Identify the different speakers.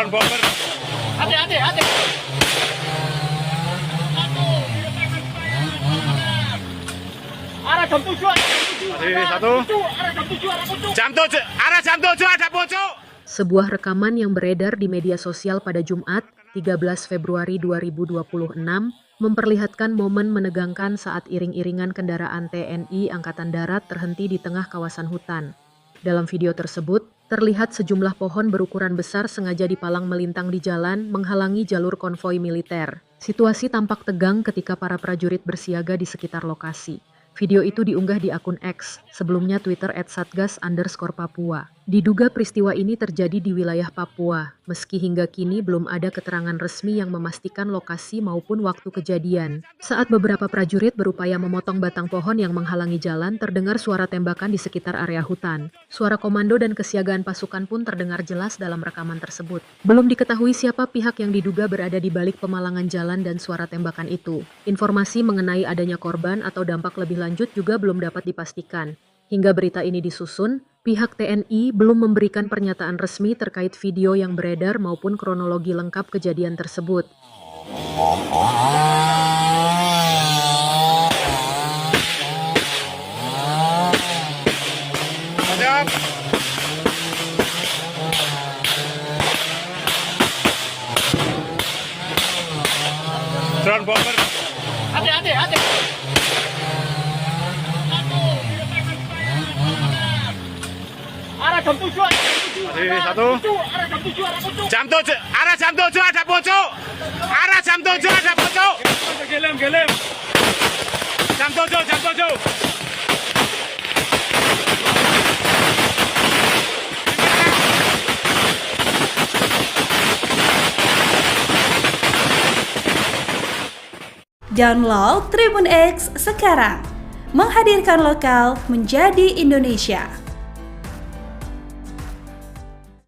Speaker 1: Drone bomber.
Speaker 2: Hati. Arah jam 7.
Speaker 1: Satu. Arah jam 7 ada pocong.
Speaker 3: Sebuah rekaman yang beredar di media sosial pada Jumat, 13 Februari 2026, memperlihatkan momen menegangkan saat iring-iringan kendaraan TNI Angkatan Darat terhenti di tengah kawasan hutan. Dalam video tersebut, terlihat sejumlah pohon berukuran besar sengaja dipalang melintang di jalan menghalangi jalur konvoi militer. Situasi tampak tegang ketika para prajurit bersiaga di sekitar lokasi. Video itu diunggah di akun X, sebelumnya Twitter @satgas_Papua. Diduga peristiwa ini terjadi di wilayah Papua, meski hingga kini belum ada keterangan resmi yang memastikan lokasi maupun waktu kejadian. Saat beberapa prajurit berupaya memotong batang pohon yang menghalangi jalan, terdengar suara tembakan di sekitar area hutan. Suara komando dan kesiagaan pasukan pun terdengar jelas dalam rekaman tersebut. Belum diketahui siapa pihak yang diduga berada di balik pemalangan jalan dan suara tembakan itu. Informasi mengenai adanya korban atau dampak lebih lanjut juga belum dapat dipastikan. Hingga berita ini disusun, pihak TNI belum memberikan pernyataan resmi terkait video yang beredar maupun kronologi lengkap kejadian tersebut.
Speaker 1: Siap. Drone bomber.
Speaker 2: Hati. Arah jam 7.
Speaker 1: Satu. Arah jam 7 ada pocong. Arah jam 7 ada pocong. Gelem. Jam 7.
Speaker 4: Download Tribun X sekarang, menghadirkan lokal menjadi Indonesia.